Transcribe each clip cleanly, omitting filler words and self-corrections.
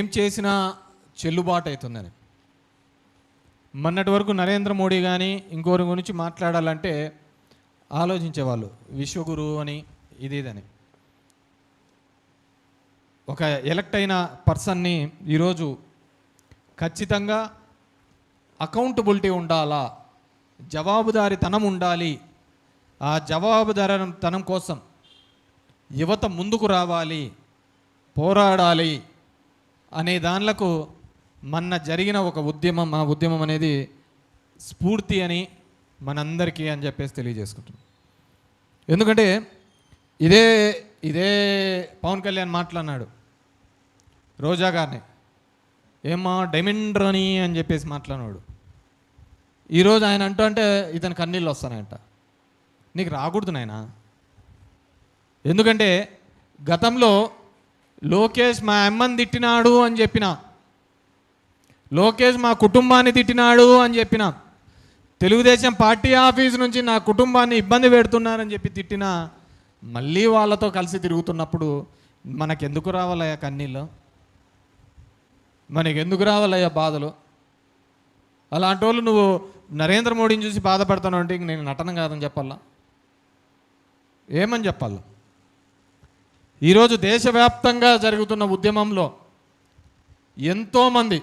ఏం చేసినా చెల్లుబాటు అవుతుందని. మొన్నటి వరకు నరేంద్ర మోడీ కానీ ఇంకోరి గురించి మాట్లాడాలంటే ఆలోచించేవాళ్ళు, విశ్వగురు అని ఇదేదని. ఒక ఎలక్ట్ అయిన పర్సన్ని ఈరోజు ఖచ్చితంగా అకౌంటబిలిటీ ఉండాలా, జవాబుదారీతనం ఉండాలి. ఆ జవాబుదారీతనం కోసం యువత ముందుకు రావాలి, పోరాడాలి అనే దానిలకు మొన్న జరిగిన ఒక ఉద్యమం, ఆ ఉద్యమం అనేది స్ఫూర్తి అని మనందరికీ అని చెప్పేసి తెలియజేసుకుంటున్నాం. ఎందుకంటే ఇదే పవన్ కళ్యాణ్ మాట్లాడినాడు రోజా గారిని, ఏమా డైమండ్రని అని చెప్పేసి మాట్లాడినాడు. ఈరోజు ఆయన అంటే ఇతని కన్నీళ్ళు వస్తానంట. నీకు రాకూడదు నాయన. ఎందుకంటే గతంలో లోకేష్ మా అమ్మని తిట్టినాడు అని చెప్పిన, లోకేష్ మా కుటుంబాన్ని తిట్టినాడు అని చెప్పిన, తెలుగుదేశం పార్టీ ఆఫీస్ నుంచి నా కుటుంబాన్ని ఇబ్బంది పెడుతున్నారని చెప్పి తిట్టిన, మళ్ళీ వాళ్ళతో కలిసి తిరుగుతున్నప్పుడు మనకెందుకు రావాలయ్యా కన్నీళ్ళు, మనకెందుకు రావాలయ్యా బాధలు? అలాంటి వాళ్ళు నువ్వు నరేంద్ర మోడీని చూసి బాధపడతాను అంటే ఇంక నేను నటన కాదని చెప్పాలా, ఏమని చెప్పాలా? ఈరోజు దేశవ్యాప్తంగా జరుగుతున్న ఉద్యమంలో ఎంతోమంది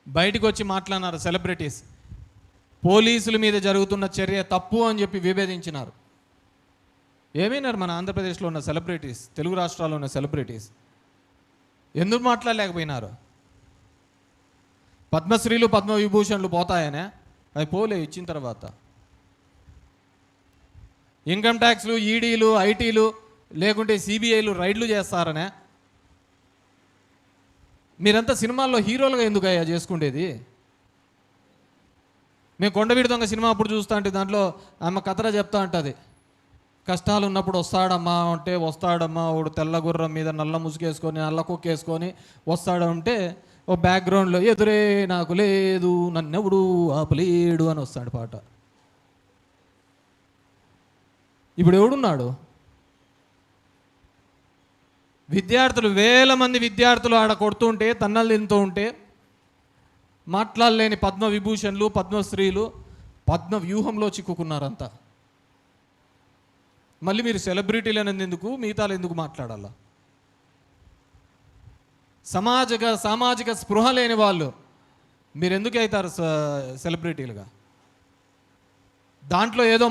బయటకు వచ్చి మాట్లాడినారు. సెలబ్రిటీస్ పోలీసుల మీద జరుగుతున్న చర్య తప్పు అని చెప్పి విభేదించినారు. ఏమైనారు మన ఆంధ్రప్రదేశ్లో ఉన్న సెలబ్రిటీస్, తెలుగు రాష్ట్రాల్లో ఉన్న సెలబ్రిటీస్ ఎందుకు మాట్లాడలేకపోయినారు? పద్మశ్రీలు పద్మవిభూషణ్లు పోతాయనే, అవి పోలే ఇచ్చిన తర్వాత. ఇన్కమ్ ట్యాక్స్లు, ఈడీలు, ఐటీలు లేకుంటే సిబిఐలు రైడ్లు చేస్తారనే. మీరంతా సినిమాల్లో హీరోలుగా ఎందుకు అయ్యా చేసుకుండేది? మేము కొండవీడి దొంగ సినిమా అప్పుడు చూస్తా అంటే దాంట్లో ఆమె కథరా చెప్తా ఉంటుంది, కష్టాలు ఉన్నప్పుడు వస్తాడమ్మా అంటే వస్తాడమ్మా, వాడు తెల్ల గుర్రం మీద నల్ల ముసుగేసుకొని నల్ల కుక్కేసుకొని వస్తాడంటే ఓ బ్యాక్గ్రౌండ్లో ఎదురే నాకు లేదు నన్నెవడు ఆపలేడు అని వస్తాడు పాట. ఇప్పుడు ఎవడున్నాడు? విద్యార్థులు, వేల మంది విద్యార్థులు ఆడ కొడుతుంటే, తన్నలు తింటూ ఉంటే మాట్లాడలేని పద్మ విభూషణ్లు, పద్మశ్రీలు పద్మ వ్యూహంలో చిక్కుకున్నారంతా. మళ్ళీ మీరు సెలబ్రిటీలు అనేది ఎందుకు, మిగతాలు ఎందుకు మాట్లాడాలా? సామాజిక స్పృహ లేని వాళ్ళు మీరు ఎందుకు అవుతారు సెలబ్రిటీలుగా? దాంట్లో ఏదో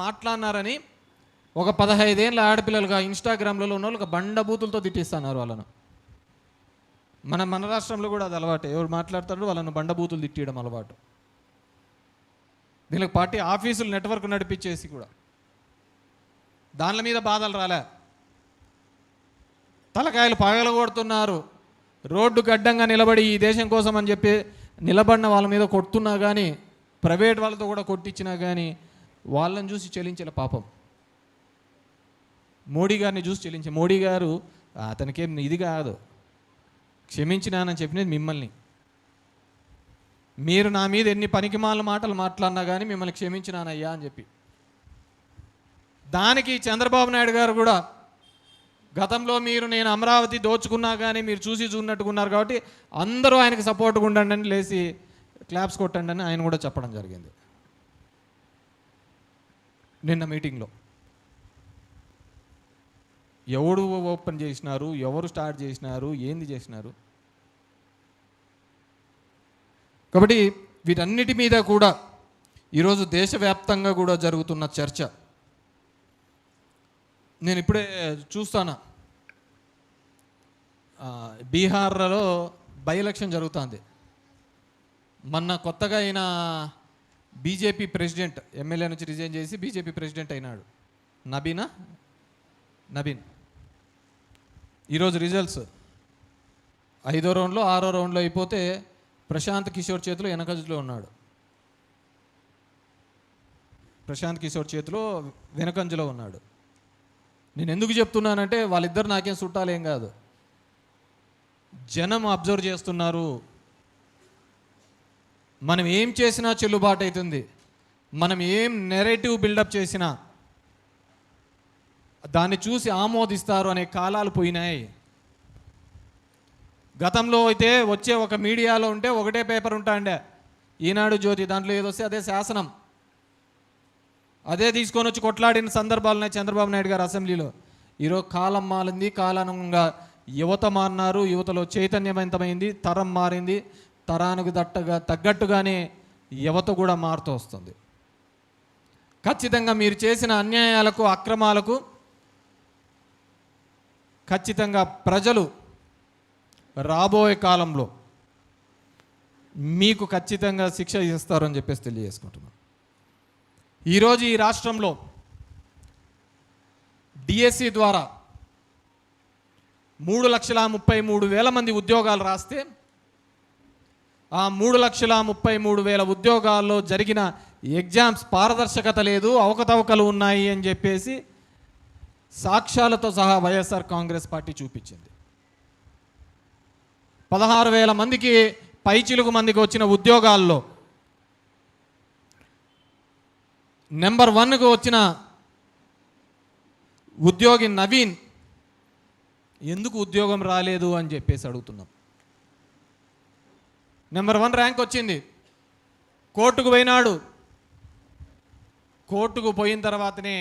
మాట్లాడినారని ఒక 15 ఏళ్ళ ఆడపిల్లలుగా ఇన్స్టాగ్రామ్లలో ఉన్న వాళ్ళు ఒక బండబూతులతో తిట్టిస్తున్నారు వాళ్ళను. మన రాష్ట్రంలో కూడా అది అలవాటే, ఎవరు మాట్లాడతారో వాళ్ళను బండబూతులు తిట్టడం అలవాటు. దీనికి పార్టీ ఆఫీసులు నెట్వర్క్ నడిపించేసి కూడా దానిల మీద బాధలు రాలే, తలకాయలు పగలగొడుతున్నారు. రోడ్డు గడ్డంగా నిలబడి ఈ దేశం కోసం అని చెప్పి నిలబడిన వాళ్ళ మీద కొడుతున్నా కానీ, ప్రైవేట్ వాళ్ళతో కూడా కొట్టించినా కానీ వాళ్ళని చూసి చెల్లించిన పాపం. మోడీ గారిని చూసి చెల్లించే, మోడీ గారు అతనికేం ఇది కాదు, క్షమించినానని చెప్పినది మిమ్మల్ని. మీరు నా మీద ఎన్ని పనికిమాల మాటలు మాట్లాడినా కానీ మిమ్మల్ని క్షమించినానయ్యా అని చెప్పి. దానికి చంద్రబాబు నాయుడు గారు కూడా గతంలో నేను అమరావతి దోచుకున్నా కానీ మీరు చూసినట్టుకున్నారు కాబట్టి అందరూ ఆయనకు సపోర్ట్గా ఉండండి అని లేచి క్లాప్స్ కొట్టండి అని ఆయన కూడా చెప్పడం జరిగింది నిన్న మీటింగ్లో. ఎవడు ఓపెన్ చేసినారు, ఎవరు స్టార్ట్ చేసినారు, ఏంది చేసినారు? కాబట్టి వీటన్నిటి మీద కూడా ఈరోజు దేశవ్యాప్తంగా కూడా జరుగుతున్న చర్చ. నేను ఇప్పుడే చూస్తాను, బీహార్లో బై ఎలక్షన్ జరుగుతుంది. మొన్న కొత్తగా అయిన బీజేపీ ప్రెసిడెంట్ ఎమ్మెల్యే నుంచి రిజైన్ చేసి బీజేపీ ప్రెసిడెంట్ అయినాడు, నబీన్. ఈరోజు రిజల్ట్స్ 5వ రౌండ్లో 6వ రౌండ్లో అయిపోతే ప్రశాంత్ కిషోర్ చేతిలో వెనకంజలో ఉన్నాడు. ప్రశాంత్ కిషోర్ చేతిలో వెనకంజలో ఉన్నాడు. నేను ఎందుకు చెప్తున్నానంటే వాళ్ళిద్దరు నాకేం చుట్టాలేం కాదు, జనం అబ్జర్వ్ చేస్తున్నారు. మనం ఏం చేసినా చెల్లుబాటు అవుతుంది, మనం ఏం నెరేటివ్ బిల్డప్ చేసినా దాన్ని చూసి ఆమోదిస్తారు అనే కాలాలు పోయినాయి. గతంలో అయితే వచ్చే ఒక మీడియాలో ఉంటే ఒకటే పేపర్ ఉంటాండే, ఈనాడు జ్యోతి, దాంట్లో ఏదొస్తే అదే శాసనం, అదే తీసుకొని వచ్చి కొట్లాడిన సందర్భాలున్నాయి చంద్రబాబు నాయుడు గారు అసెంబ్లీలో. ఈరోజు కాలం మారింది, కాలానుగుణంగా యువత మారినారు, యువతలో చైతన్యవంతమైంది, తరం మారింది, తరానికి తగ్గట్టుగానే యువత కూడా మారుతూ వస్తుంది. ఖచ్చితంగా మీరు చేసిన అన్యాయాలకు, అక్రమాలకు ఖచ్చితంగా ప్రజలు రాబోయే కాలంలో మీకు ఖచ్చితంగా శిక్ష ఇస్తారని చెప్పేసి తెలియజేసుకుంటున్నాను. ఈరోజు ఈ రాష్ట్రంలో డిఎస్సి ద్వారా 3,33,000 మంది ఉద్యోగాలు రాస్తే ఆ 3,33,000 ఉద్యోగాల్లో జరిగిన ఎగ్జామ్స్ పారదర్శకత లేదు, అవకతవకలు ఉన్నాయి అని చెప్పేసి సాక్ష్యాలతో సహా వైఎస్ఆర్ కాంగ్రెస్ పార్టీ చూపించింది. 16,000 మందికి పైచిలుకు మందికి వచ్చిన ఉద్యోగాల్లో నెంబర్ 1కు వచ్చిన ఉద్యోగి నవీన్ ఎందుకు ఉద్యోగం రాలేదు అని చెప్పేసి అడుగుతున్నాం. నెంబర్ 1 ర్యాంక్ వచ్చింది, కోర్టుకు పోయినాడు. కోర్టుకు పోయిన తర్వాతనే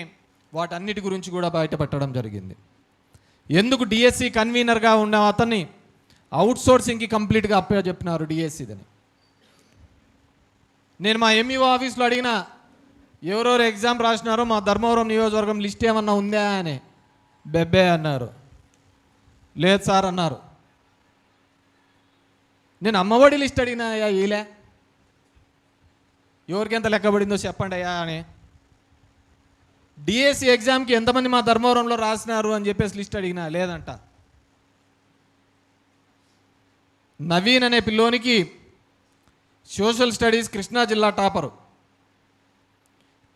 వాటన్నిటి గురించి కూడా బయటపెట్టడం జరిగింది. ఎందుకు డిఎస్సి కన్వీనర్గా ఉన్న అతన్ని అవుట్సోర్సింగ్కి కంప్లీట్గా అప్పచెప్పినారు డిఎస్సిదని. నేను మా ఎంఈఓ ఆఫీస్లో అడిగిన, ఎవరెవరు ఎగ్జామ్ రాసినారో మా ధర్మవరం నియోజకవర్గం లిస్ట్ ఏమన్నా ఉందా అని. బెబ్బే అన్నారు. లేదు సార్ అన్నారు. నేను అమ్మఒడి లిస్ట్ అడిగినా, అయ్యా ఈలే, ఎవరికెంత లెక్కబడిందో చెప్పండి అయ్యా అని. డిఎస్సి ఎగ్జామ్కి ఎంతమంది మా ధర్మవరంలో రాసినారు అని చెప్పేసి లిస్ట్ అడిగినా, లేదంట. నవీన్ అనే పిల్లోనికి సోషల్ స్టడీస్ కృష్ణా జిల్లా టాపరు,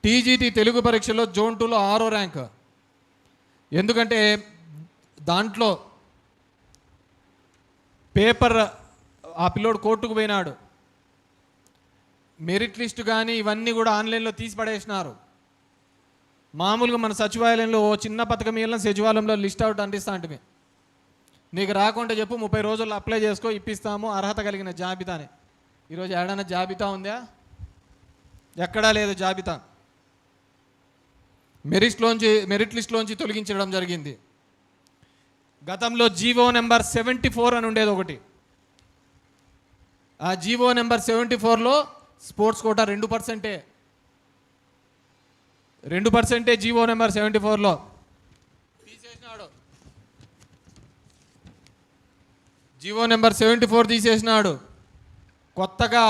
టీజీటీ తెలుగు పరీక్షలో జోన్ 2లో 6వ ర్యాంక్. ఎందుకంటే దాంట్లో పేపర్ ఆ పిల్లోడు కోర్టుకు పోయినాడు, మెరిట్ లిస్టు కానీ ఇవన్నీ కూడా ఆన్లైన్లో తీసి పడేసినారు. మామూలుగా మన సచివాలయంలో ఓ చిన్న పథకం వెళ్ళిన సచివాలయంలో లిస్ట్ అవుట్ అంటిస్తా అంటే, నీకు రాకుండా చెప్పు 30 రోజుల్లో అప్లై చేసుకో, ఇప్పిస్తాము అర్హత కలిగిన జాబితాని. ఈరోజు ఏడైనా జాబితా ఉందా? ఎక్కడా లేదు జాబితా. మెరిట్ లిస్ట్లోంచి తొలగించడం జరిగింది. గతంలో జీవో నెంబర్ 74 అని ఉండేది ఒకటి. ఆ జీవో నెంబర్ 74లో స్పోర్ట్స్ కోటా 2%. 2% జీవో నెంబర్ 74లో తీసేసినాడు. జీవో నెంబర్ 74 తీసేసినాడు. కొత్తగా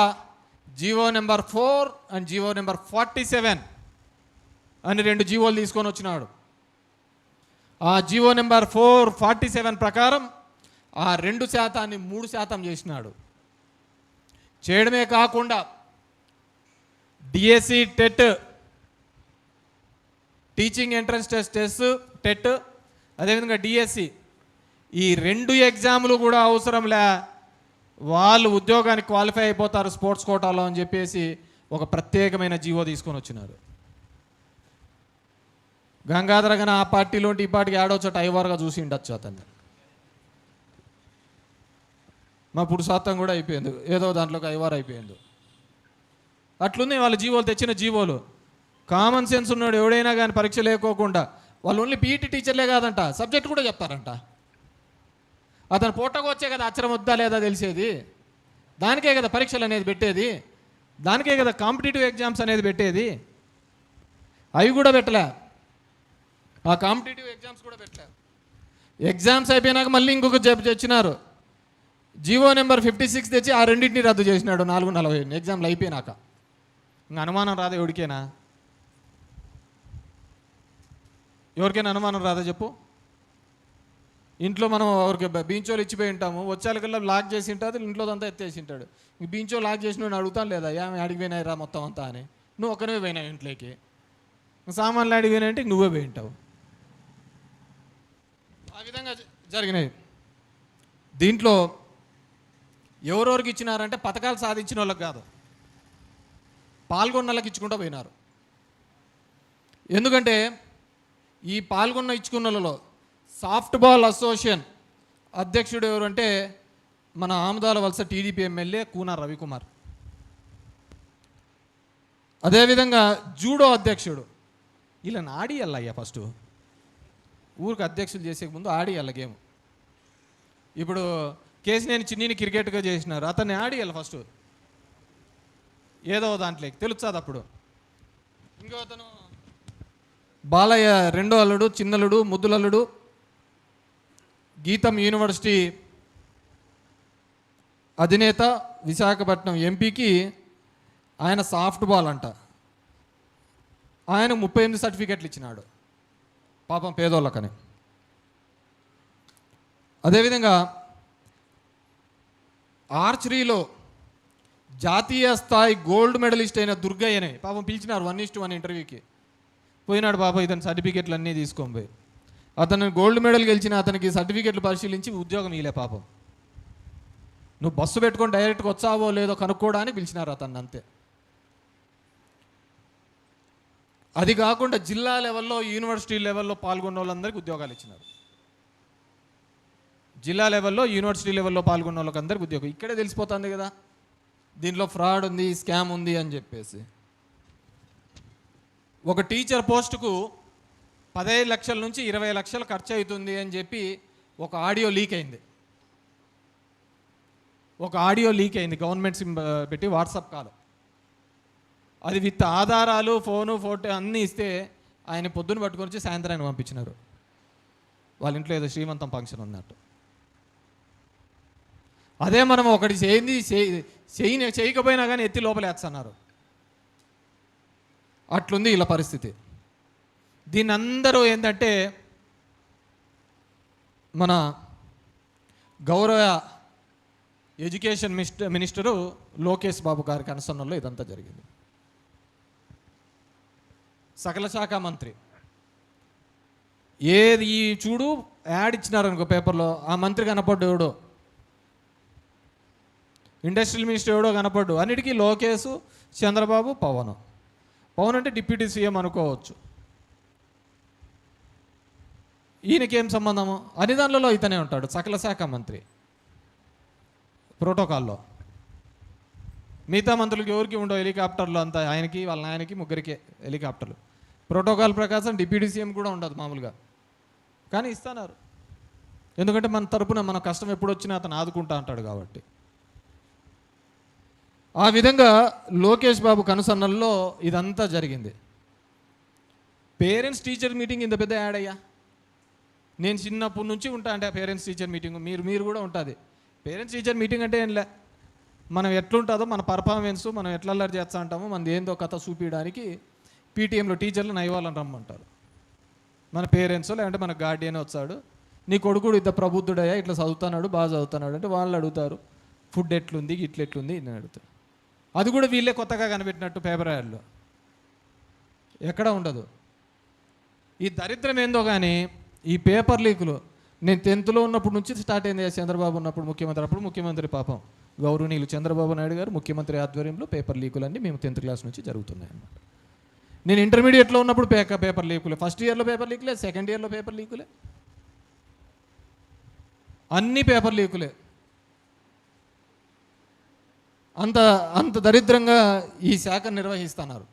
GO number 4 and GO number 47 అని 2 జీవోలు తీసుకొని వచ్చినాడు. ఆ జీవో నెంబర్ 447 ప్రకారం ఆ 2% 3% చేసినాడు. చేయడమే కాకుండా DSC TET, teaching entrance test TET, అదేవిధంగా డిఎస్సి, ఈ 2 ఎగ్జాములు కూడా అవసరంలే, వాళ్ళు ఉద్యోగానికి క్వాలిఫై అయిపోతారు స్పోర్ట్స్ కోటాలో అని చెప్పేసి ఒక ప్రత్యేకమైన జీవో తీసుకొని వచ్చినారు. గంగాధర గన ఆ పార్టీలోంటి ఈ పార్టీకి ఆడో చోట ఐవార్గా చూసి ఉండొచ్చు అతన్ని. మా పురుషార్థం కూడా అయిపోయింది, ఏదో దాంట్లోకి ఐవార్ అయిపోయింది. అట్లుంది వాళ్ళ జీవోలు, తెచ్చిన జీవోలు. కామన్ సెన్స్ ఉన్నాడు ఎవడైనా కానీ పరీక్ష లేకోకుండా, వాళ్ళు ఓన్లీ పీఈటీ టీచర్లే కాదంట, సబ్జెక్ట్ కూడా చెప్తారంట. అతను పూటకు వచ్చే కదా అక్షరం వద్దా లేదా తెలిసేది, దానికే కదా పరీక్షలు అనేది పెట్టేది, దానికే కదా కాంపిటేటివ్ ఎగ్జామ్స్ అనేది పెట్టేది. అవి కూడా పెట్టలే, ఆ కాంపిటేటివ్ ఎగ్జామ్స్ కూడా పెట్టలే. ఎగ్జామ్స్ అయిపోయినాక మళ్ళీ ఇంకొక తెచ్చినారు, జీవో నెంబర్ 56 తెచ్చి ఆ రెండింటిని రద్దు చేసినాడు 4:40 ఎగ్జామ్లు అయిపోయినాక. ఇంకా అనుమానం రాదా ఎవరికైనా? ఎవరికైనా అనుమానం రాదా చెప్పు? ఇంట్లో మనం ఎవరికి బీంచోలు ఇచ్చిపోయి ఉంటాము, వచ్చేకల్లా లాక్ చేసి ఉంటుంది, ఇంట్లో అంతా ఎత్తేసి ఉంటాడు. ఇంక బీంచో లాక్ చేసిన అడుగుతాను లేదా, ఏమి అడిగిపోయినాయి రా మొత్తం అంతా అని. నువ్వు ఒక్కనే పోయినావు ఇంట్లోకి, సామాన్లు అడిగిపోయినాయంటే నువ్వే పోయి ఉంటావు. ఆ విధంగా జరిగినాయి. దీంట్లో ఎవరెవరికి ఇచ్చినారంటే పథకాలు సాధించిన వాళ్ళకి కాదు, పాల్గొన్న వాళ్ళకి ఇచ్చుకుంటూ పోయినారు. ఎందుకంటే ఈ పాల్గొన్న ఇచ్చుకున్నలలో సాఫ్ట్ బాల్ అసోసియేషన్ అధ్యక్షుడు ఎవరు అంటే మన ఆముదాల వలస టీడీపీ ఎమ్మెల్యే కూన రవికుమార్. అదేవిధంగా జూడో అధ్యక్షుడు, ఇలా ఆడియల్ల అయ్యా ఫస్ట్ ఊరికి అధ్యక్షులు చేసే ముందు ఆడియల్ల గేమ్. ఇప్పుడు కేసినేని చిన్నీని క్రికెట్గా చేసినారు, అతన్ని ఆడియల్ల ఫస్ట్ ఏదో దాంట్లోకి తెలుస్తుంది అప్పుడు. ఇంకో అతను బాలయ్య రెండో అల్లుడు, చిన్నల్లుడు, ముద్దులల్లుడు, గీతం యూనివర్సిటీ అధినేత, విశాఖపట్నం ఎంపీకి ఆయన సాఫ్ట్ బాల్ అంట. ఆయన 38 సర్టిఫికెట్లు ఇచ్చినాడు పాపం పేదోళ్ళకని. అదేవిధంగా ఆర్చరీలో జాతీయ స్థాయి గోల్డ్ మెడలిస్ట్ అయిన దుర్గయ్యనే పాపం పిలిచినారు 1:1 ఇంటర్వ్యూకి. పోయినాడు పాపం ఇతని సర్టిఫికెట్లు అన్నీ తీసుకొని పోయి. అతను గోల్డ్ మెడల్ గెలిచిన అతనికి సర్టిఫికెట్లు పరిశీలించి ఉద్యోగం ఇలే పాపం. నువ్వు బస్సు పెట్టుకొని డైరెక్ట్గా వచ్చావో లేదో కనుక్కోవడానికి పిలిచినారు అతన్ని అంతే. అది కాకుండా జిల్లా లెవెల్లో, యూనివర్సిటీ లెవెల్లో పాల్గొన్న వాళ్ళందరికీ ఉద్యోగాలు ఇచ్చినారు. జిల్లా లెవెల్లో, యూనివర్సిటీ లెవెల్లో పాల్గొన్న వాళ్ళకి అందరికీ ఉద్యోగం. ఇక్కడే తెలిసిపోతుంది కదా దీంట్లో ఫ్రాడ్ ఉంది, స్కామ్ ఉంది అని చెప్పేసి. ఒక టీచర్ పోస్టుకు 15 లక్షల నుంచి 20 లక్షలు ఖర్చు అవుతుంది అని చెప్పి ఒక ఆడియో లీక్ అయింది. గవర్నమెంట్ సిమ్ పెట్టి వాట్సాప్ కాల్. అది విత్ ఆధారాలు, ఫోను, ఫోటో అన్నీ ఇస్తే ఆయన పొద్దున పట్టుకొని వచ్చి సాయంత్రాన్ని పంపించినారు. వాళ్ళ ఇంట్లో ఏదో శ్రీమంతం ఫంక్షన్ ఉన్నట్టు. అదే మనం ఒకటి చేయకపోయినా కానీ ఎత్తి లోపలేస్తున్నారు. అట్లుంది ఇలా పరిస్థితి. దీన్ని అందరూ ఏంటంటే మన గౌరవ ఎడ్యుకేషన్ మినిస్టరు లోకేష్ బాబు గారి కనుసన్నల్లో ఇదంతా జరిగింది. సకల శాఖ మంత్రి ఏది చూడు యాడ్ ఇచ్చినారనుకో పేపర్లో, ఆ మంత్రి కనపడ్డు ఎవడో, ఇండస్ట్రియల్ మినిస్టర్ ఎవడో కనపడ్డు. అన్నిటికీ లోకేష్, చంద్రబాబు, పవన్ అంటే డిప్యూటీ సీఎం అనుకోవచ్చు. ఈయనకేం సంబంధము? అన్ని దానిలో ఇతనే ఉంటాడు, సకల శాఖ మంత్రి ప్రోటోకాల్లో. మిగతా మంత్రులకి ఎవరికి ఉండవు హెలికాప్టర్లు, అంతా ఆయనకి వాళ్ళ నాయనకి ముగ్గురికే హెలికాప్టర్లు. ప్రోటోకాల్ ప్రకారం డిప్యూటీ సీఎం కూడా ఉండదు మామూలుగా, కానీ ఇస్తున్నారు. ఎందుకంటే మన తరపున మన కష్టం ఎప్పుడు వచ్చినా అతను ఆదుకుంటా అంటాడు కాబట్టి. ఆ విధంగా లోకేష్ బాబు కనుసన్నల్లో ఇదంతా జరిగింది. పేరెంట్స్ టీచర్ మీటింగ్ ఇంత పెద్ద యాడ్ అయ్యా. నేను చిన్నప్పటి నుంచి ఉంటా అంటే పేరెంట్స్ టీచర్ మీటింగ్, మీరు కూడా ఉంటుంది. పేరెంట్స్ టీచర్ మీటింగ్ అంటే ఏంలే, మనం ఎట్లుంటుందో మన పర్ఫార్మెన్స్, మనం ఎట్లా అల్లరి చేస్తూ ఉంటామో మనది ఏందో కథ చూపించడానికి పీటీఎంలో టీచర్లు నైవాళ్ళని రమ్మంటారు. మన పేరెంట్స్ లేదంటే మన గార్డియన్ వచ్చాడు, నీ కొడుకుడు ఇంత ప్రబుద్ధుడయ్యా, ఇట్లా చదువుతున్నాడు, బాగా చదువుతున్నాడు అంటే వాళ్ళు అడుగుతారు ఫుడ్ ఎట్లుంది, ఇట్లెట్లుంది నేను అడుగుతాను. అది కూడా వీళ్ళే కొత్తగా కనిపెట్టినట్టు పేపర్ యాడ్లో ఎక్కడ ఉండదు. ఈ దరిద్రం ఏందో కానీ ఈ పేపర్ లీకులు నేను 10th ఉన్నప్పటి నుంచి స్టార్ట్ అయింది. చంద్రబాబు ఉన్నప్పుడు ముఖ్యమంత్రి, అప్పుడు ముఖ్యమంత్రి పాపం గౌరవనీయులు చంద్రబాబు నాయుడు గారు ముఖ్యమంత్రి ఆధ్వర్యంలో పేపర్ లీకులన్నీ మేము 10th క్లాస్ నుంచి జరుగుతున్నాయి అన్నమాట. నేను ఇంటర్మీడియట్లో ఉన్నప్పుడు పేపర్ లీకులే, ఫస్ట్ ఇయర్లో పేపర్ లీకులే, సెకండ్ ఇయర్లో పేపర్ లీకులే, అన్ని పేపర్ లీకులే. అంత దరిద్రంగా ఈ శాఖ నిర్వహిస్తున్నారు.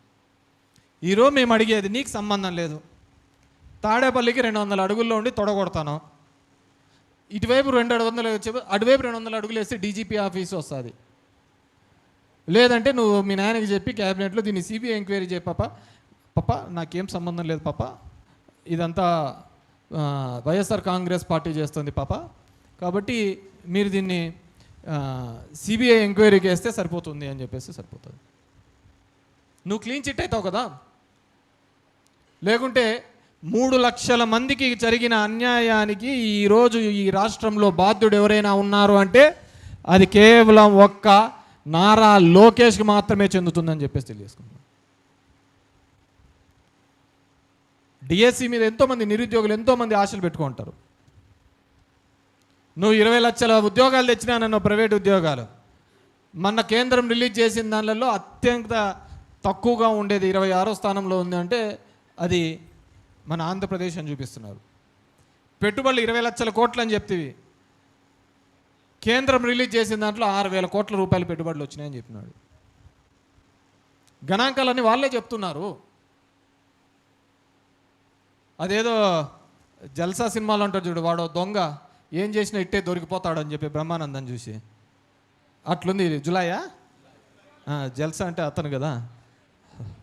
ఈరోజు మేము అడిగేది, నీకు సంబంధం లేదు, తాడేపల్లికి 200 అడుగుల్లో ఉండి తొడగొడతాను, ఇటువైపు 200 వచ్చే అటువైపు 200 అడుగులు వేస్తే డీజీపీ ఆఫీస్ వస్తుంది. లేదంటే నువ్వు మీ నాయనకి చెప్పి క్యాబినెట్లో దీన్ని సిబిఐ ఎంక్వైరీ చేయి పాప నాకేం సంబంధం లేదు పాప, ఇదంతా వైఎస్ఆర్ కాంగ్రెస్ పార్టీ చేస్తుంది పాప, కాబట్టి మీరు దీన్ని సిబిఐ ఎంక్వైరీకి వేస్తే సరిపోతుంది అని చెప్పేసి సరిపోతుంది. నువ్వు క్లీన్ చిట్ అవుతావు కదా. లేకుంటే 3 లక్షల మందికి జరిగిన అన్యాయానికి ఈరోజు ఈ రాష్ట్రంలో బాధ్యుడు ఎవరైనా ఉన్నారు అంటే అది కేవలం ఒక్క నారా లోకేష్కి మాత్రమే చెందుతుందని చెప్పేసి తెలియజేసుకుంటున్నాను. డిఎస్సి మీద ఎంతోమంది నిరుద్యోగులు ఎంతోమంది ఆశలు పెట్టుకుంటారు. నువ్వు 20 లక్షల ఉద్యోగాలు తెచ్చినానన్న ప్రైవేట్ ఉద్యోగాలు, మొన్న కేంద్రం రిలీజ్ చేసిన దానిలో అత్యంత తక్కువగా ఉండేది 26వ స్థానంలో ఉంది అంటే అది మన ఆంధ్రప్రదేశ్ అని చూపిస్తున్నారు. పెట్టుబడులు 20 లక్షల కోట్లు అని చెప్తివి, కేంద్రం రిలీజ్ చేసిన దాంట్లో 6,000 కోట్ల రూపాయలు పెట్టుబడులు వచ్చినాయని చెప్పినాడు. గణాంకాలన్నీ వాళ్ళే చెప్తున్నారు. అదేదో జల్సా సినిమాలో ఉంటాడు చూడు, వాడు దొంగ ఏం చేసినా ఇట్టే దొరికిపోతాడు అని చెప్పి బ్రహ్మానందం చూసి, అట్లుంది. జులాయా జల్సా అంటే అతను కదా.